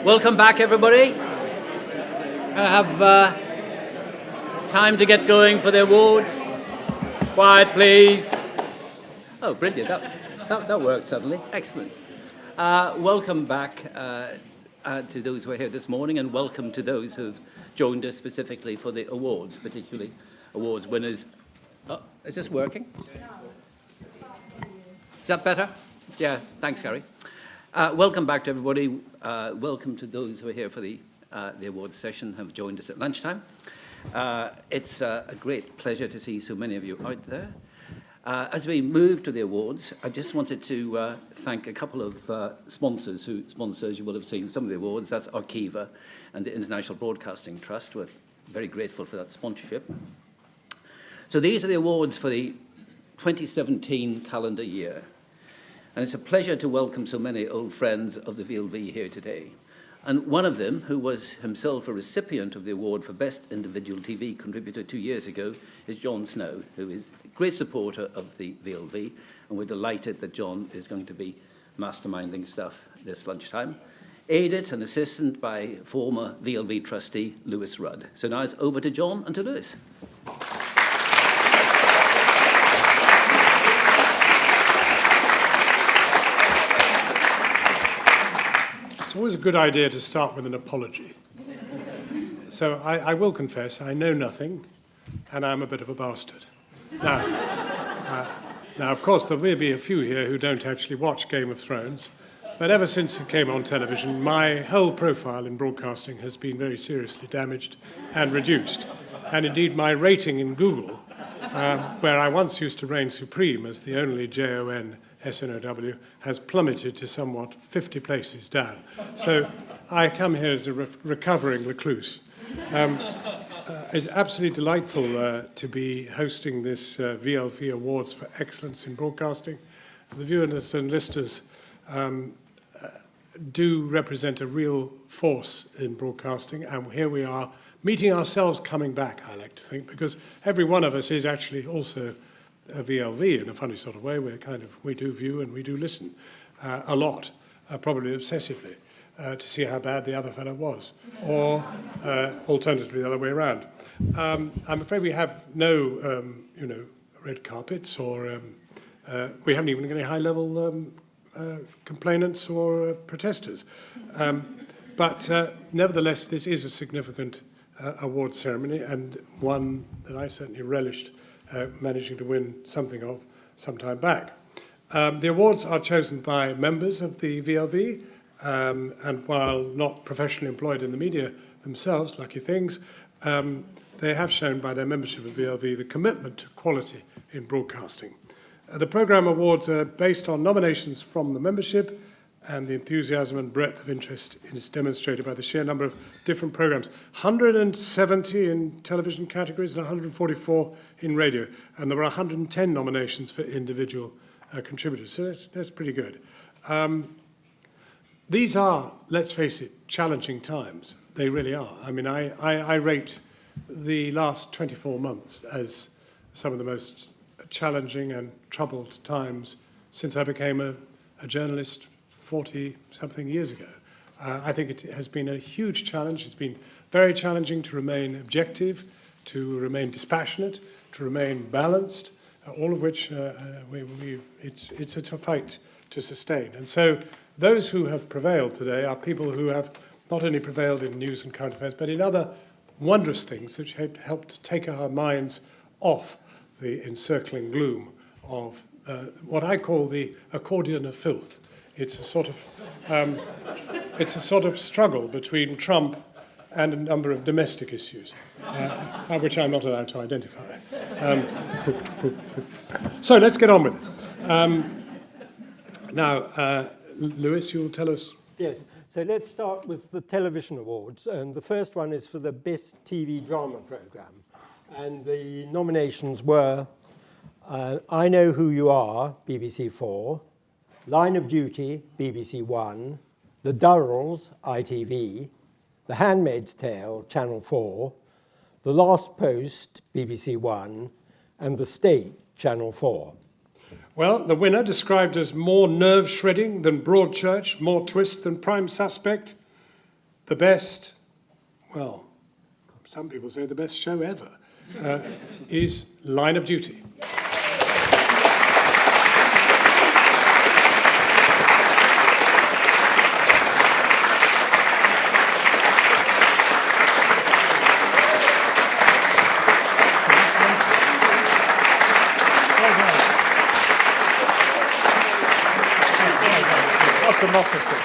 Welcome back, everybody. I have time to get going for the awards. Quiet, please. Oh, brilliant. That worked suddenly. Excellent. Welcome back to those who are here this morning, and welcome to those who've joined us specifically for the awards, particularly awards winners. Oh, is this working? Is that better? Yeah, thanks, Gary. Welcome back to everybody. Welcome to those who are here for the awards session, have joined us at lunchtime. It's a great pleasure to see so many of you out there. As we move to the awards, I just wanted to thank a couple of sponsors who you will have seen some of the awards. That's Arqiva and the International Broadcasting Trust. We're very grateful for that sponsorship. So these are the awards for the 2017 calendar year. And it's a pleasure to welcome so many old friends of the VLV here today. And one of them, who was himself a recipient of the award for Best Individual TV Contributor 2 years ago, is Jon Snow, who is a great supporter of the VLV. And we're delighted that Jon is going to be masterminding stuff this lunchtime, aided and assisted by former VLV trustee Lewis Rudd. So now it's over to Jon and to Lewis. It's always a good idea to start with an apology. So I will confess, I know nothing, and I'm a bit of a bastard. Now, of course, there may be a few here who don't actually watch Game of Thrones, but ever since it came on television, my whole profile in broadcasting has been very seriously damaged and reduced. And indeed, my rating in Google, where I once used to reign supreme as the only Jon Snow, has plummeted to somewhat 50 places down. So I come here as a recovering recluse. It's absolutely delightful to be hosting this VLV Awards for Excellence in Broadcasting. The viewers and listeners do represent a real force in broadcasting, and here we are meeting ourselves coming back, I like to think, because every one of us is actually also a VLV in a funny sort of way. We do view and we do listen a lot, probably obsessively, to see how bad the other fellow was, or alternatively the other way around. I'm afraid we have no, red carpets, or we haven't even got any high-level complainants or protesters. But nevertheless, this is a significant award ceremony, and one that I certainly relished managing to win something of some time back. The awards are chosen by members of the VLV, and while not professionally employed in the media themselves, lucky things, they have shown by their membership of VLV the commitment to quality in broadcasting. The programme awards are based on nominations from the membership, and the enthusiasm and breadth of interest is demonstrated by the sheer number of different programmes. 170 in television categories and 144 in radio. And there were 110 nominations for individual contributors. So that's pretty good. These are, let's face it, challenging times. They really are. I mean, I rate the last 24 months as some of the most challenging and troubled times since I became a journalist 40-something years ago. I think it has been a huge challenge. It's been very challenging to remain objective, to remain dispassionate, to remain balanced, all of which it's a fight to sustain. And so those who have prevailed today are people who have not only prevailed in news and current affairs, but in other wondrous things which have helped take our minds off the encircling gloom of what I call the accordion of filth. It's a sort of struggle between Trump and a number of domestic issues, which I'm not allowed to identify. So let's get on with it. Now, Lewis, you'll tell us. Yes, so let's start with the television awards. And the first one is for the Best TV Drama Programme. And the nominations were I Know Who You Are, BBC 4, Line of Duty, BBC 1, The Durrells, ITV, The Handmaid's Tale, Channel 4, The Last Post, BBC 1, and The State, Channel 4. Well, the winner, described as more nerve-shredding than Broadchurch, more twist than Prime Suspect, the best, well, some people say the best show ever, is Line of Duty. Democracy.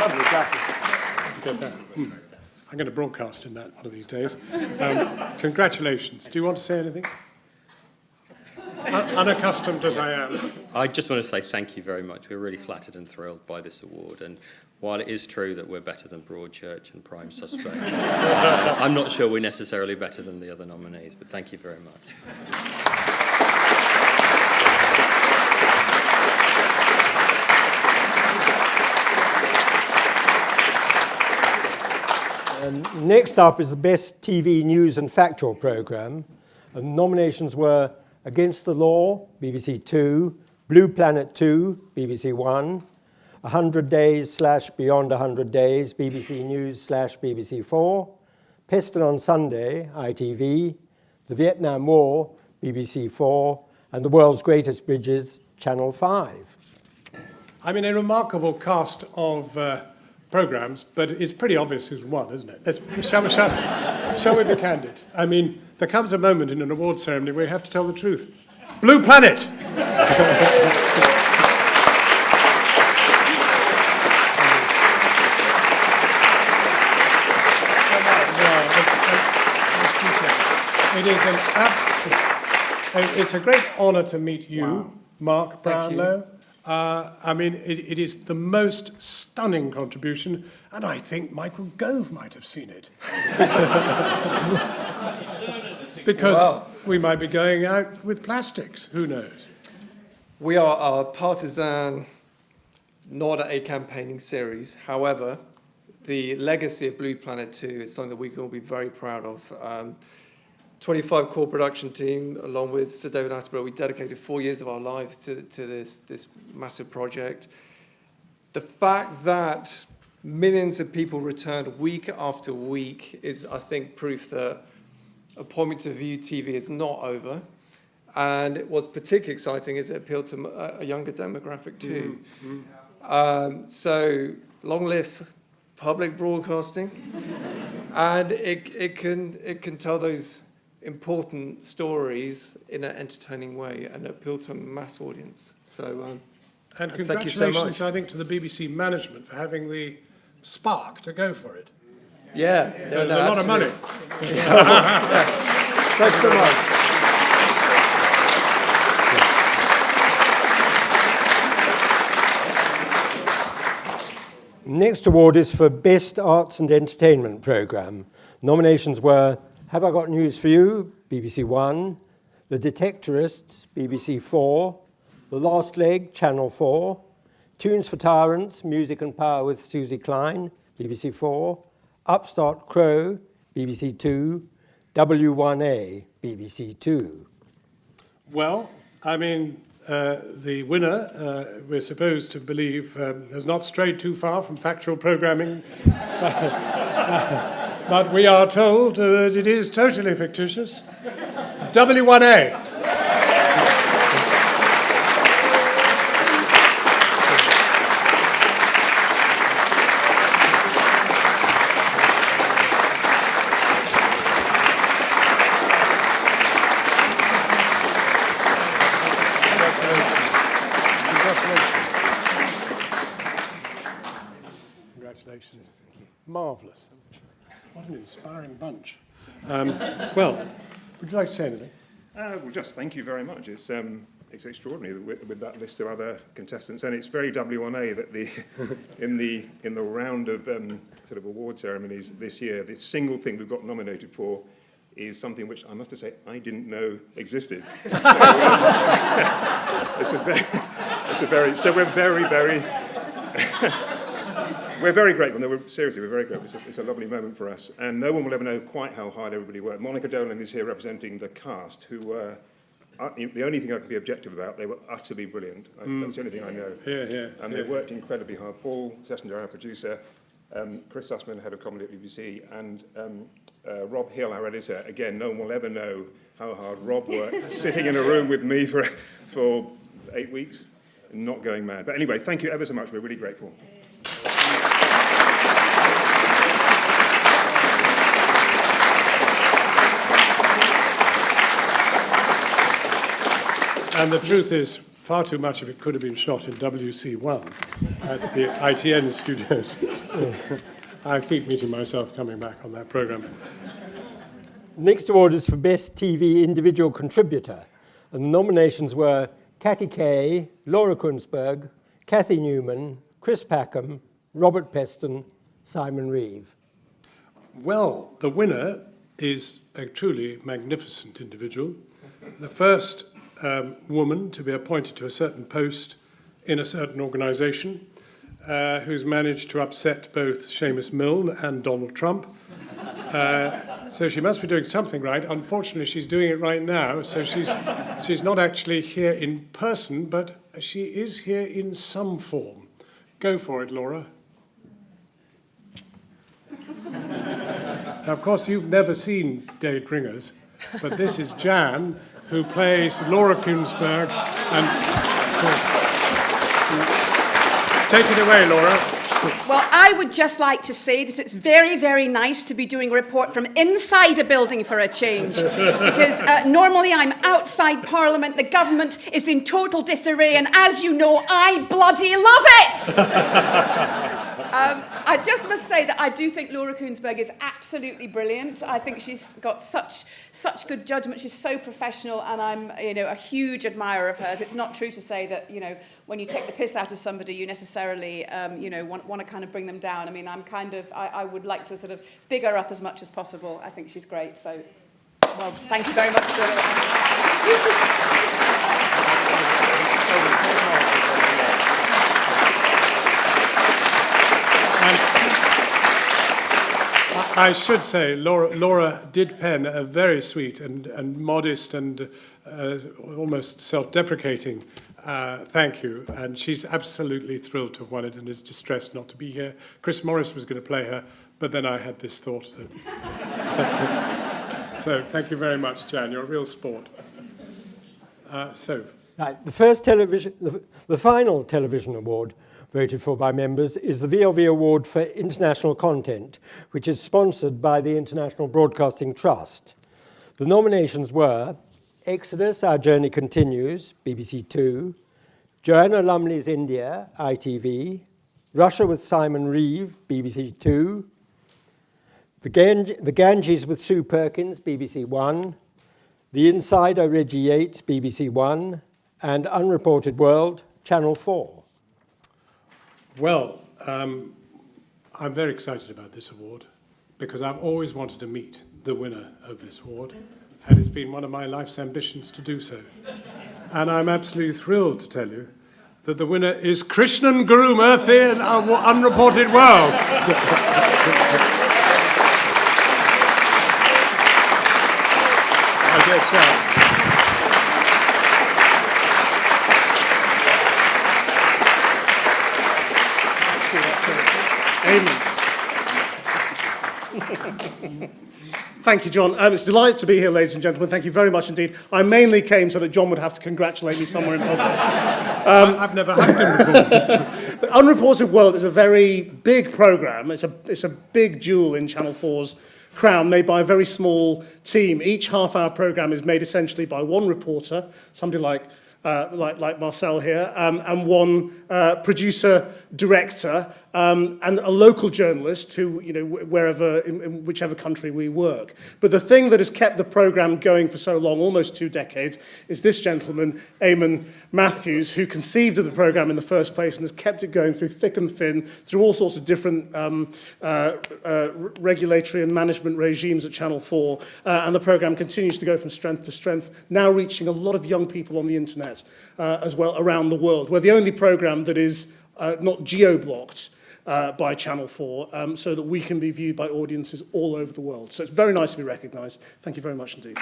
Lovely jacket. Get that. I'm going to broadcast in that one of these days. Congratulations. Do you want to say anything? Unaccustomed as I am. I just want to say thank you very much. We're really flattered and thrilled by this award. And while it is true that we're better than Broadchurch and Prime Suspect, I'm not sure we're necessarily better than the other nominees, but thank you very much. Next up is the Best TV News and Factual Programme. And nominations were Against the Law, BBC 2, Blue Planet 2, BBC 1, 100 Days / Beyond 100 Days, BBC News / BBC 4, Peston on Sunday, ITV, The Vietnam War, BBC 4, and The World's Greatest Bridges, Channel 5. I mean, a remarkable cast of programmes, but it's pretty obvious who's won, isn't it? Shall we be candid? I mean, there comes a moment in an award ceremony where you have to tell the truth. Blue Planet! It is an absolute... It's a great honour to meet you, wow. Mark Brownlow. I mean, it is the most stunning contribution, and I think Michael Gove might have seen it. Because we might be going out with plastics, who knows? We are a partisan, not a campaigning series. However, the legacy of Blue Planet 2 is something that we can all be very proud of. 25 core production team, along with Sir David Attenborough, we dedicated 4 years of our lives to this massive project. The fact that millions of people returned week after week is, I think, proof that Appointment to View TV is not over. And what's particularly exciting is it appealed to a younger demographic too. So long live public broadcasting, and it can tell those important stories in an entertaining way and appeal to a mass audience. So, and congratulations, thank you so much. I think, to the BBC management for having the spark to go for it. Yeah, there's a lot of money. Yeah. Thanks so much. Next award is for Best Arts and Entertainment Programme. Nominations were Have I Got News for You, BBC 1, The Detectorists, BBC 4, The Last Leg, Channel 4, Tunes for Tyrants, Music and Power with Susie Klein, BBC 4, Upstart Crow, BBC 2, W1A, BBC 2. Well, I mean, the winner, we're supposed to believe, has not strayed too far from factual programming. But we are told that it is totally fictitious. W1A. Congratulations. Marvellous. What an inspiring bunch. Well, would you like to say anything? Well, just thank you very much. It's extraordinary with that list of other contestants, and it's very W1A that in the round of sort of award ceremonies this year, the single thing we've got nominated for is something which I must say I didn't know existed. So we're very we're very grateful. No, seriously, we're very grateful. It's a lovely moment for us, and no one will ever know quite how hard everybody worked. Monica Dolan is here representing the cast, who were. The only thing I can be objective about, they were utterly brilliant. That's the only thing I know. And they worked incredibly hard. Paul Sessions, our producer, Chris Sussman, head of comedy at BBC, and Rob Hill, our editor. Again, no one will ever know how hard Rob worked, sitting in a room with me for 8 weeks, and not going mad. But anyway, thank you ever so much. We're really grateful. And the truth is, far too much of it could have been shot in WC1 at the ITN studios. I keep meeting myself coming back on that programme. Next award is for Best TV Individual Contributor. And the nominations were Katty Kay, Laura Kuenssberg, Kathy Newman, Chris Packham, Robert Peston, Simon Reeve. Well, the winner is a truly magnificent individual. The first woman to be appointed to a certain post in a certain organisation, who's managed to upset both Seamus Milne and Donald Trump. So she must be doing something right. Unfortunately, she's doing it right now, so she's not actually here in person, but she is here in some form. Go for it, Laura. Now, of course, you've never seen Day Bringers, but this is Jan, who plays Laura Kuenssberg. And take it away, Laura. Well, I would just like to say that it's very, very nice to be doing a report from inside a building for a change. Because normally I'm outside Parliament, the government is in total disarray, and as you know, I bloody love it! I just must say that I do think Laura Kuenssberg is absolutely brilliant. I think she's got such good judgment. She's so professional, and I'm a huge admirer of hers. It's not true to say that when you take the piss out of somebody, you necessarily want to kind of bring them down. I mean, I would like to sort of big her up as much as possible. I think she's great. So, well, thank you very much for I should say, Laura did pen a very sweet and modest and almost self-deprecating thank you, and she's absolutely thrilled to have won it and is distressed not to be here. Chris Morris was going to play her, but then I had this thought that... So thank you very much, Jan. You're a real sport. Right, the final television award voted for by members is the VLV Award for International Content, which is sponsored by the International Broadcasting Trust. The nominations were Exodus, Our Journey Continues, BBC Two, Joanna Lumley's India, ITV, Russia with Simon Reeve, BBC Two, The Ganges with Sue Perkins, BBC One, The Insider, Reggie Yates, BBC One, and Unreported World, Channel 4. Well, I'm very excited about this award because I've always wanted to meet the winner of this award, and it's been one of my life's ambitions to do so. And I'm absolutely thrilled to tell you that the winner is Krishnan Gurumurthy in Unreported World. Thank you, John. It's a delight to be here, ladies and gentlemen. Thank you very much indeed. I mainly came so that John would have to congratulate me somewhere in public. I've never had him before. But Unreported World is a very big programme. It's a big jewel in Channel 4's crown, made by a very small team. Each half-hour programme is made essentially by one reporter, somebody like Marcel here, and one producer-director, and a local journalist who, wherever, in whichever country we work. But the thing that has kept the programme going for so long, almost 2 decades, is this gentleman, Eamon Matthews, who conceived of the programme in the first place and has kept it going through thick and thin, through all sorts of different regulatory and management regimes at Channel 4. And the programme continues to go from strength to strength, now reaching a lot of young people on the internet as well around the world. We're the only programme that is not geo-blocked by Channel 4, so that we can be viewed by audiences all over the world. So it's very nice to be recognised. Thank you very much indeed.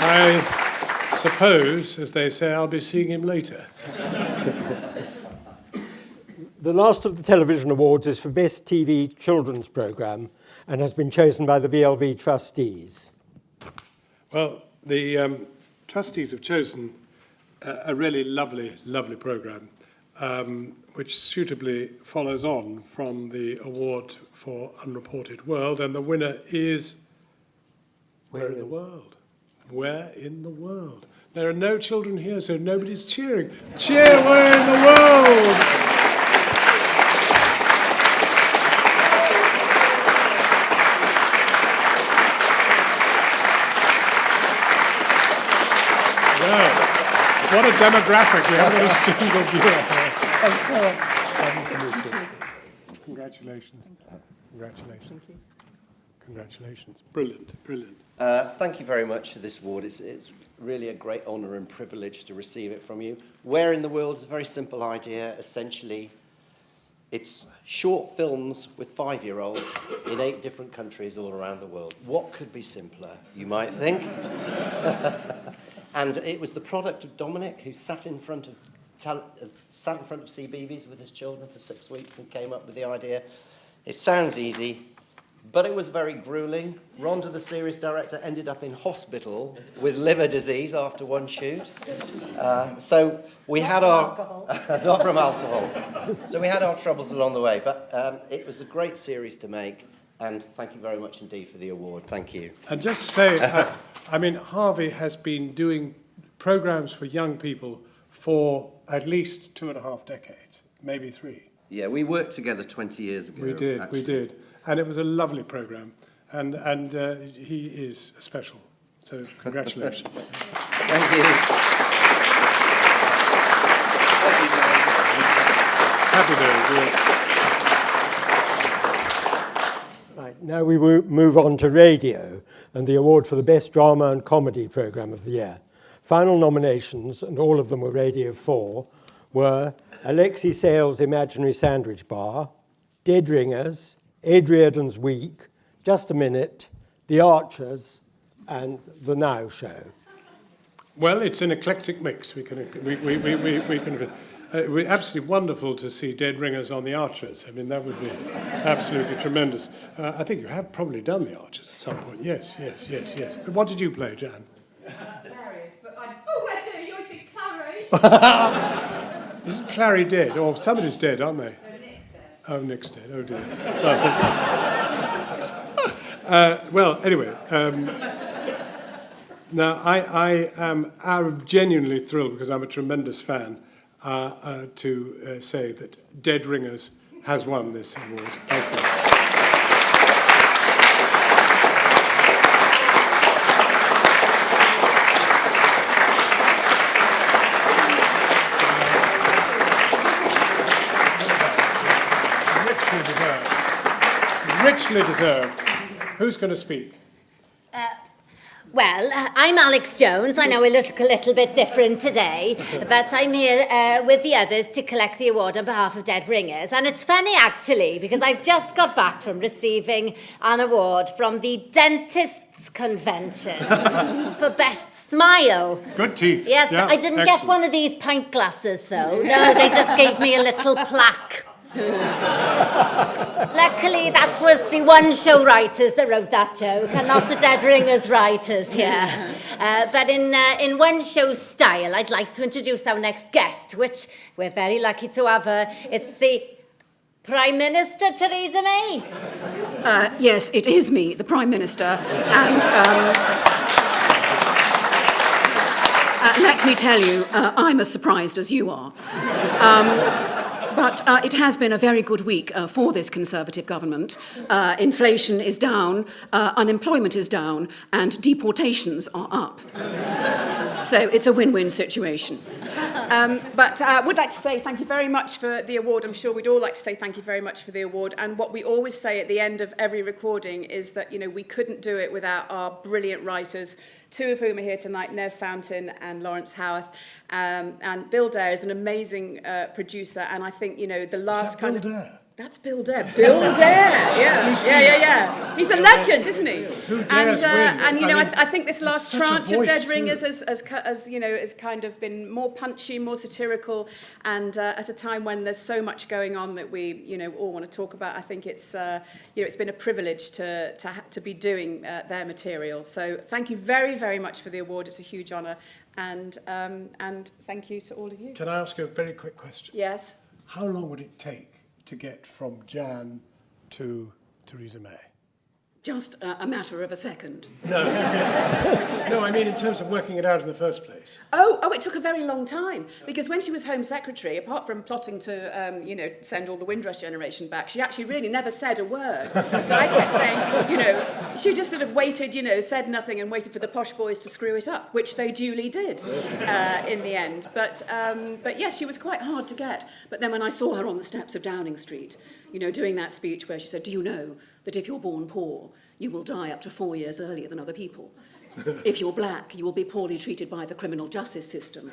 I suppose, as they say, I'll be seeing him later. The last of the television awards is for Best TV Children's Programme and has been chosen by the VLV trustees. Well, the trustees have chosen a really lovely, lovely programme, which suitably follows on from the award for Unreported World, and the winner is Where in the World? Where in the World? There are no children here, so nobody's cheering. Cheer Where in the World! What a demographic. We haven't got a single viewer. Congratulations. Congratulations. Congratulations. Brilliant, brilliant. Thank you very much for this award. It's really a great honour and privilege to receive it from you. Where in the World is a very simple idea. Essentially, it's short films with 5-year-olds in 8 different countries all around the world. What could be simpler, you might think? And it was the product of Dominic, who sat in front of CBeebies with his children for 6 weeks and came up with the idea. It sounds easy, but it was very grueling. Rhonda, the series director, ended up in hospital with liver disease after one shoot. So we had our... not from alcohol. So we had our troubles along the way, but it was a great series to make, and thank you very much indeed for the award. Thank you. And just to say, Harvey has been doing programmes for young people for at least 2.5 decades, maybe 3. Yeah, we worked together 20 years ago. We did. And it was a lovely programme. And he is special. So congratulations. Thank you. Happy days. Right, now we move on to radio and the award for the Best Drama and Comedy Programme of the Year. Final nominations, and all of them were Radio 4, were Alexei Sale's Imaginary Sandwich Bar, Dead Ringers, Adrian's Week, Just a Minute, The Archers, and The Now Show. Well, it's an eclectic mix. We're absolutely wonderful to see Dead Ringers on The Archers. I mean, that would be absolutely tremendous. I think you have probably done The Archers at some point. Yes. But what did you play, Jan? Various, but I do, you did Clary. Isn't Clary dead? Or somebody's dead, aren't they? Nick's dead. Oh, dear. Well, anyway. Now, I'm genuinely thrilled, because I'm a tremendous fan, to say that Dead Ringers has won this award. Thank you. Richly deserved. Who's going to speak? Well, I'm Alex Jones. I know we look a little bit different today, but I'm here with the others to collect the award on behalf of Dead Ringers. And it's funny, actually, because I've just got back from receiving an award from the Dentists' Convention for Best Smile. Good teeth. Yes, yeah, I didn't excellent. get one of these pint glasses, though. No, they just gave me a little plaque. Luckily, that was the One Show writers that wrote that joke, and not the Dead Ringers writers here. But in One Show style, I'd like to introduce our next guest, which we're very lucky to have her. It's the Prime Minister, Theresa May. Yes, it is me, the Prime Minister, and let me tell you, I'm as surprised as you are. But it has been a very good week for this Conservative government. Inflation is down, unemployment is down, and deportations are up. So it's a win-win situation. But I would like to say thank you very much for the award. I'm sure we'd all like to say thank you very much for the award. And what we always say at the end of every recording is that, you know, we couldn't do it without our brilliant writers, two of whom are here tonight, Nev Fountain and Lawrence Howarth. And Bill Dare is an amazing producer. And I think, you know, the last Bill Dare? That's Bill Dare. Bill Dare, yeah. He's a legend, isn't he? Who dares win? And you know, I mean, I think this last such a tranche of voice Dead too. Ringers has you know, has kind of been more punchy, more satirical, and at a time when there's so much going on that we, you know, all want to talk about. I think it's, you know, it's been a privilege to be doing their material. So thank you very, very much for the award. It's a huge honour, and thank you to all of you. Can I ask you a very quick question? Yes. How long would it take to get from Jan to Theresa May? Just a matter of a second. No, no, I mean in terms of working it out in the first place. Oh, it took a very long time, because when she was Home Secretary, apart from plotting to, you know, send all the Windrush generation back, she actually really never said a word. So I kept saying, you know, she just sort of waited, you know, said nothing and waited for the posh boys to screw it up, which they duly did in the end. But yes, she was quite hard to get. But then when I saw her on the steps of Downing Street, you know, doing that speech where she said, do you know that if you're born poor, you will die up to 4 years earlier than other people? If you're black, you will be poorly treated by the criminal justice system.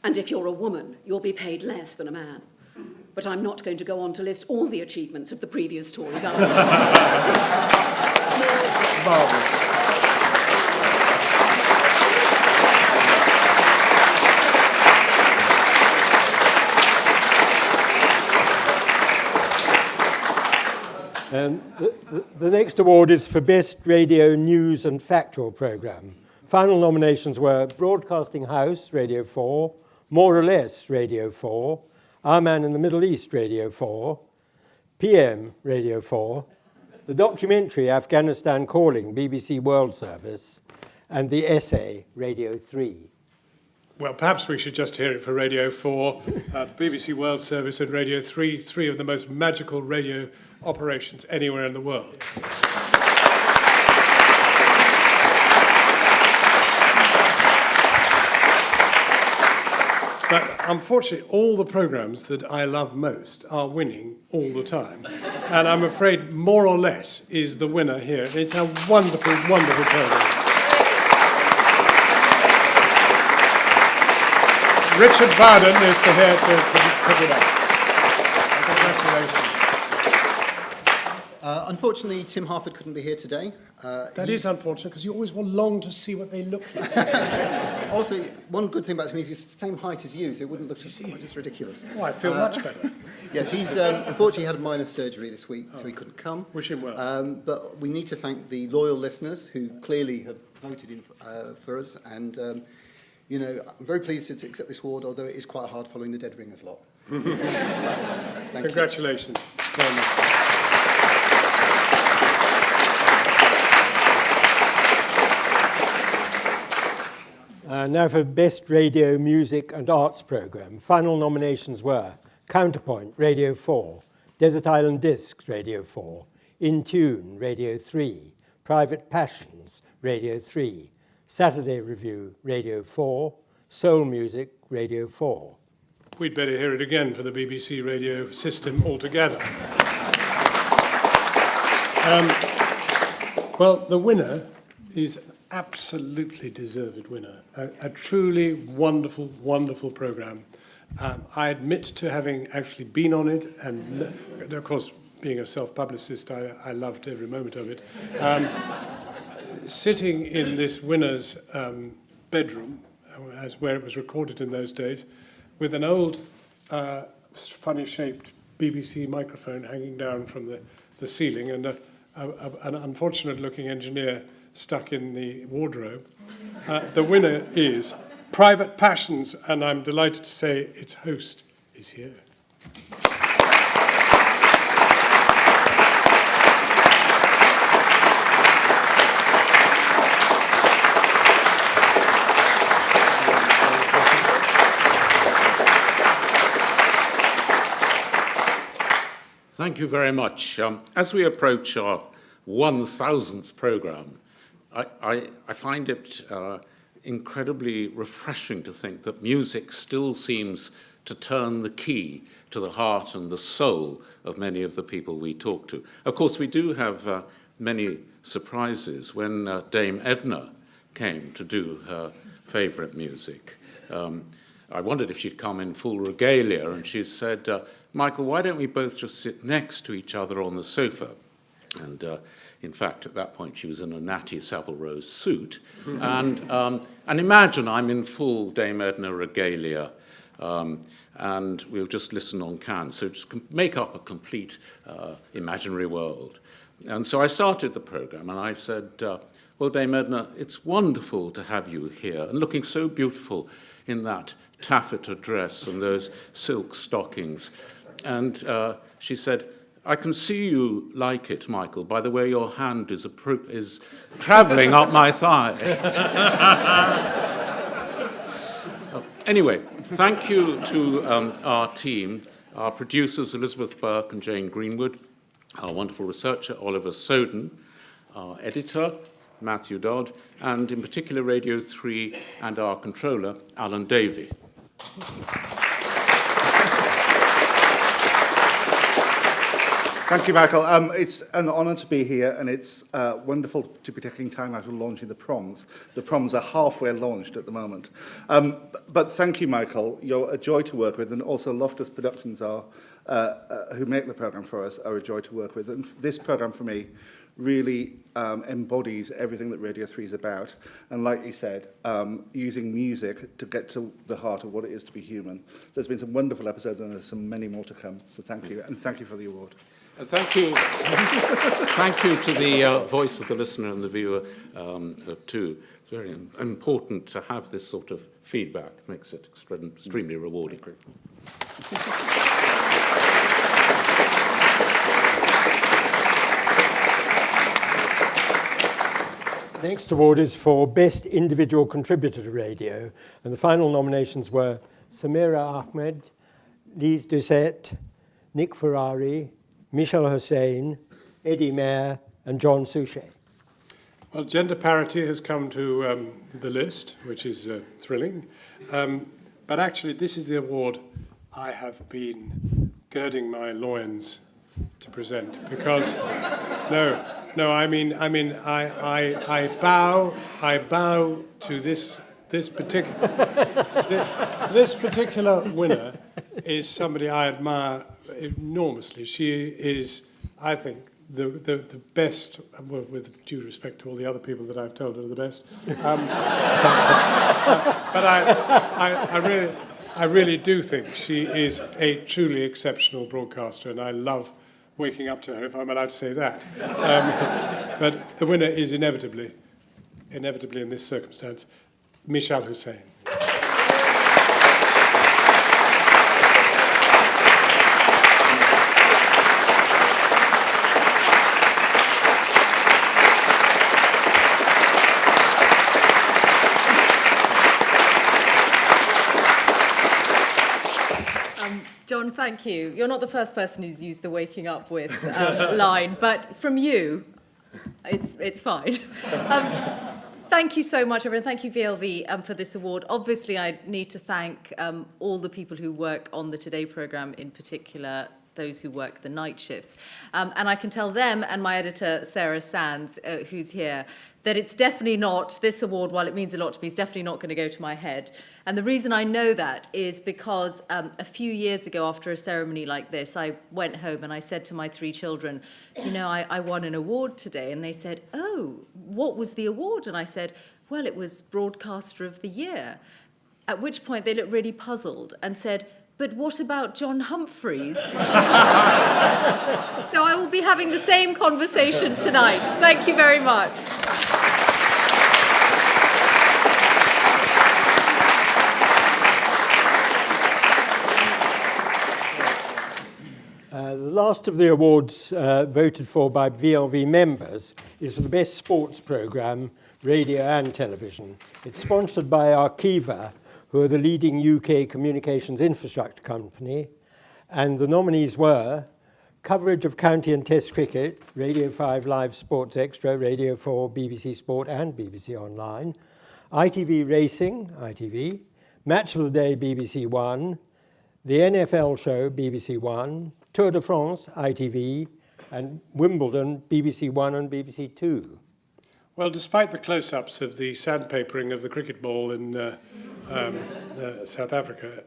And if you're a woman, you'll be paid less than a man. But I'm not going to go on to list all the achievements of the previous Tory government. The next award is for Best Radio News and Factual Programme. Final nominations were Broadcasting House, Radio 4, More or Less, Radio 4, Our Man in the Middle East, Radio 4, PM, Radio 4, the documentary Afghanistan Calling, BBC World Service, and the essay, Radio 3. Well, perhaps we should just hear it for Radio 4, the BBC World Service and Radio 3, three of the most magical radio operations anywhere in the world. But unfortunately, all the programmes that I love most are winning all the time. And I'm afraid More or Less is the winner here. It's a wonderful, wonderful programme. Richard Bowden is here to pick it up. Congratulations. Unfortunately, Tim Harford couldn't be here today. That is unfortunate, because you always long to see what they look like. Also, one good thing about him is he's the same height as you, so it wouldn't look just ridiculous. Oh, I feel much better. Yes, he's unfortunately had a minor surgery this week, so he couldn't come. Wish him well. But we need to thank the loyal listeners who clearly have voted in for us, and you know, I'm very pleased to accept this award, although it is quite hard following the Dead Ringers lot. Congratulations very much. Now for Best Radio, Music and Arts Programme. Final nominations were Counterpoint, Radio 4, Desert Island Discs, Radio 4, In Tune, Radio 3, Private Passions, Radio 3, Saturday Review, Radio 4, Soul Music, Radio 4. We'd better hear it again for the BBC radio system altogether. Well, the winner is absolutely deserved winner. A truly wonderful, wonderful programme. I admit to having actually been on it, and of course, being a self-publicist, I loved every moment of it. Sitting in this winner's bedroom, as where it was recorded in those days, with an old, funny-shaped BBC microphone hanging down from the ceiling, and an unfortunate-looking engineer stuck in the wardrobe. The winner is Private Passions, and I'm delighted to say its host is here. Thank you very much. As we approach our 1000th programme, I find it incredibly refreshing to think that music still seems to turn the key to the heart and the soul of many of the people we talk to. Of course, we do have many surprises. When Dame Edna came to do her favourite music, I wondered if she'd come in full regalia, and she said, Michael, why don't we both just sit next to each other on the sofa? And in fact, at that point, she was in a natty Savile Row suit. And imagine I'm in full Dame Edna regalia, and we'll just listen on can. So just make up a complete imaginary world. And so I started the programme, and I said, well, Dame Edna, it's wonderful to have you here, and looking so beautiful in that taffeta dress and those silk stockings. And she said, I can see you like it, Michael, by the way your hand is travelling up my thigh. Anyway, thank you to our team, our producers Elizabeth Burke and Jane Greenwood, our wonderful researcher Oliver Soden, our editor Matthew Dodd, and in particular Radio 3 and our controller Alan Davey. Thank you, Michael. It's an honour to be here, and it's wonderful to be taking time out of launching the proms. The proms are halfway launched at the moment. But thank you, Michael. You're a joy to work with, and also Loftus Productions are, who make the programme for us, are a joy to work with. And this programme, for me, really embodies everything that Radio 3 is about. And like you said, using music to get to the heart of what it is to be human. There's been some wonderful episodes, and there's some many more to come. So thank you, and thank you for the award. Thank you. Thank you to the voice of the listener and the viewer too. It's very important to have this sort of feedback. It makes it extremely rewarding. Next award is for Best Individual Contributor to Radio, and the final nominations were Samira Ahmed, Lise Doucette, Nick Ferrari, Michel Hussain, Eddie Mayer, and John Souchet. Well, gender parity has come to the list, which is thrilling. But actually, this is the award I have been girding my loins to present, because I bow to this particular winner is somebody I admire enormously. She is, I think, the best, well, with due respect to all the other people that I've told are the best. But I really do think she is a truly exceptional broadcaster, and I love waking up to her, if I'm allowed to say that. But the winner is inevitably in this circumstance, Michel Hussain. John, thank you. You're not the first person who's used the waking up with line, but from you, it's fine. Thank you so much, everyone. Thank you, VLV, for this award. Obviously, I need to thank all the people who work on the Today programme, in particular those who work the night shifts. And I can tell them and my editor, Sarah Sands, who's here, that it's definitely not, this award, while it means a lot to me, is definitely not going to go to my head. And the reason I know that is because a few years ago, after a ceremony like this, I went home and I said to my 3 children, you know, I won an award today. And they said, oh, what was the award? And I said, well, it was Broadcaster of the Year. At which point they looked really puzzled and said, but what about John Humphreys? So I will be having the same conversation tonight. Thank you very much. The last of the awards voted for by VLV members is for the Best Sports Programme, Radio and Television. It's sponsored by Arqiva, who are the leading UK communications infrastructure company, and the nominees were coverage of county and test cricket, Radio 5 Live Sports Extra, Radio 4, BBC Sport and BBC Online, ITV Racing, ITV, Match of the Day, BBC One, the NFL Show, BBC One, Tour de France, ITV, and Wimbledon, BBC One and BBC Two. Well, despite the close-ups of the sandpapering of the cricket ball in South Africa,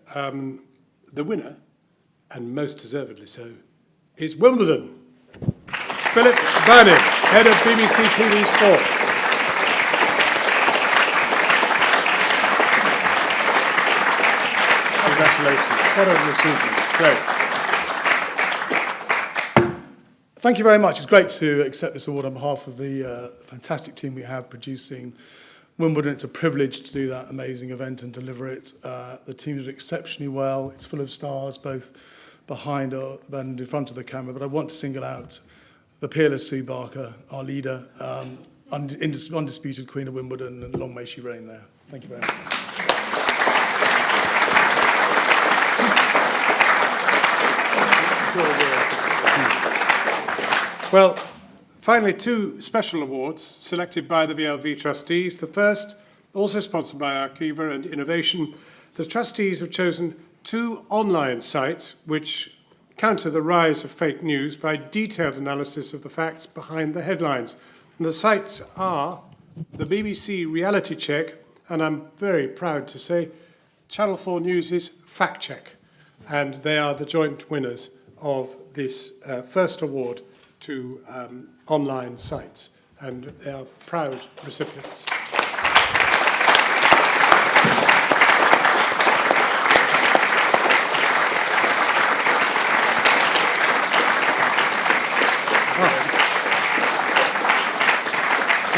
the winner, and most deservedly so, is Wimbledon. Philip Burnett, head of BBC TV Sport. Congratulations. What an achievement. Great. Thank you very much. It's great to accept this award on behalf of the fantastic team we have producing Wimbledon. It's a privilege to do that amazing event and deliver it. The team did exceptionally well. It's full of stars, both behind and in front of the camera. But I want to single out the peerless Sue Barker, our leader, undisputed Queen of Wimbledon, and long may she reign there. Thank you very much. Well, finally, two special awards selected by the VLV trustees. The first, also sponsored by Archiva and Innovation, the trustees have chosen two online sites which counter the rise of fake news by detailed analysis of the facts behind the headlines. And the sites are the BBC Reality Check, and I'm very proud to say Channel 4 News' Fact Check. And they are the joint winners of this first award to online sites, and they are proud recipients.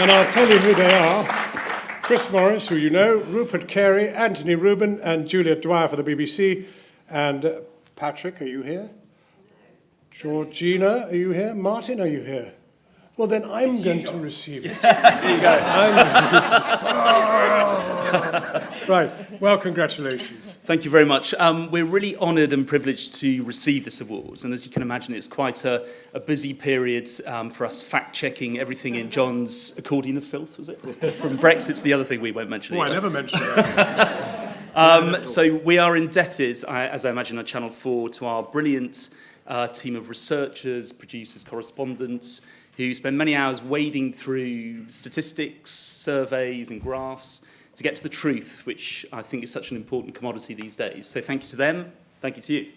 And I'll tell you who they are. Chris Morris, who you know, Rupert Carey, Anthony Rubin, and Juliet Dwyer for the BBC, and Patrick, are you here? Georgina, are you here? Martin, are you here? Well, then I'm going to receive it. Here you go. Right. Well, congratulations. Thank you very much. We're really honoured and privileged to receive this award. And as you can imagine, it's quite a busy period for us fact-checking everything in Jon's accordion of filth, was it? From Brexit to the other thing we won't mention. Oh, I never mentioned that. So we are indebted, as I imagine on Channel 4, to our brilliant team of researchers, producers, correspondents, who spend many hours wading through statistics, surveys and graphs to get to the truth, which I think is such an important commodity these days. So thank you to them, thank you to you.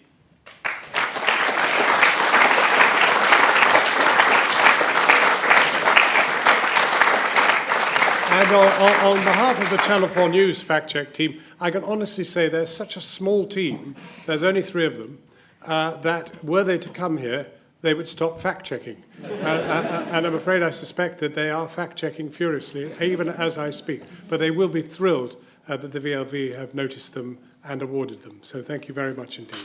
And on behalf of the Channel 4 News fact-check team, I can honestly say they're such a small team, there's only 3 of them, that were they to come here, they would stop fact-checking. And I'm afraid I suspect that they are fact-checking furiously, even as I speak. But they will be thrilled that the VLV have noticed them and awarded them. So thank you very much indeed.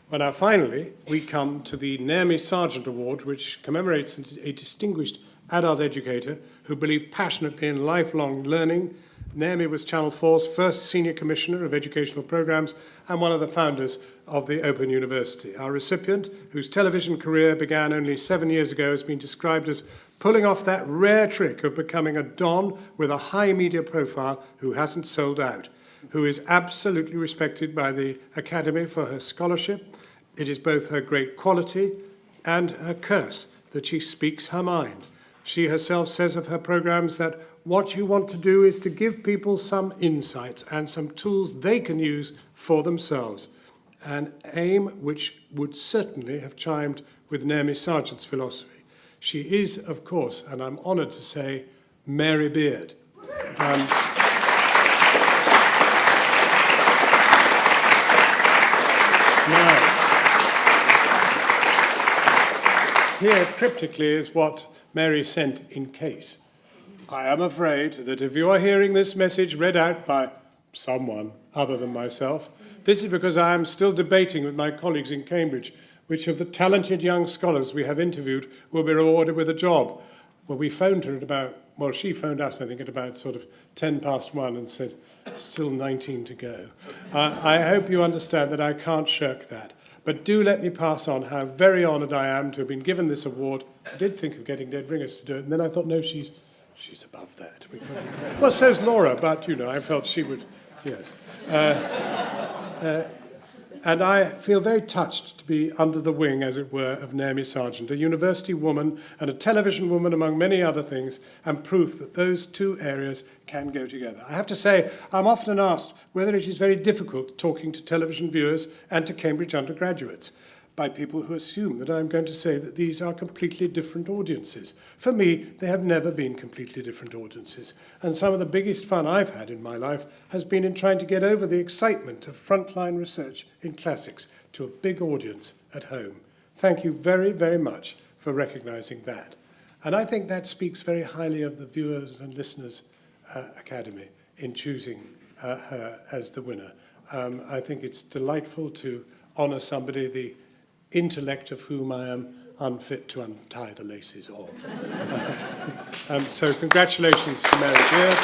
Well, now finally, we come to the Naomi Sargent Award, which commemorates a distinguished adult educator who believed passionately in lifelong learning. Naomi was Channel 4's first Senior Commissioner of Educational Programmes and one of the founders of the Open University. Our recipient, whose television career began only 7 years ago, has been described as pulling off that rare trick of becoming a Don with a high media profile who hasn't sold out, who is absolutely respected by the Academy for her scholarship. It is both her great quality and her curse that she speaks her mind. She herself says of her programmes that what you want to do is to give people some insights and some tools they can use for themselves, an aim which would certainly have chimed with Naomi Sargent's philosophy. She is, of course, and I'm honoured to say, Mary Beard. Now, here cryptically is what Mary sent in case. I am afraid that if you are hearing this message read out by someone other than myself, this is because I am still debating with my colleagues in Cambridge which of the talented young scholars we have interviewed will be rewarded with a job. Well, we phoned her at about, well, she phoned us, I think, at about sort of 1:10 and said, still 19 to go. I hope you understand that I can't shirk that. But do let me pass on how very honoured I am to have been given this award. I did think of getting Dead Ringers to do it, and then I thought, no, she's above that. Well, so's Laura, but, you know, I felt she would, yes. And I feel very touched to be under the wing, as it were, of Naomi Sargent, a university woman and a television woman, among many other things, and proof that those two areas can go together. I have to say, I'm often asked whether it is very difficult talking to television viewers and to Cambridge undergraduates by people who assume that I'm going to say that these are completely different audiences. For me, they have never been completely different audiences. And some of the biggest fun I've had in my life has been in trying to get over the excitement of frontline research in classics to a big audience at home. Thank you very, very much for recognising that. And I think that speaks very highly of the Viewers and Listeners Academy in choosing her as the winner. I think it's delightful to honour somebody the intellect of whom I am unfit to untie the laces of. So congratulations to Mary Beard.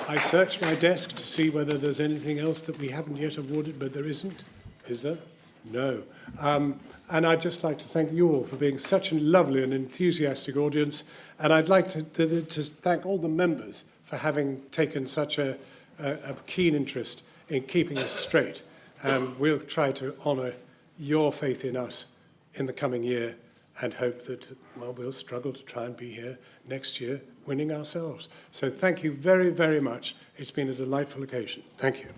I searched my desk to see whether there's anything else that we haven't yet awarded, but there isn't. Is there? No. And I'd just like to thank you all for being such a lovely and enthusiastic audience. And I'd like to thank all the members for having taken such a keen interest in keeping us straight. We'll try to honour your faith in us in the coming year and hope that, well, we'll struggle to try and be here next year winning ourselves. So thank you very, very much. It's been a delightful occasion. Thank you.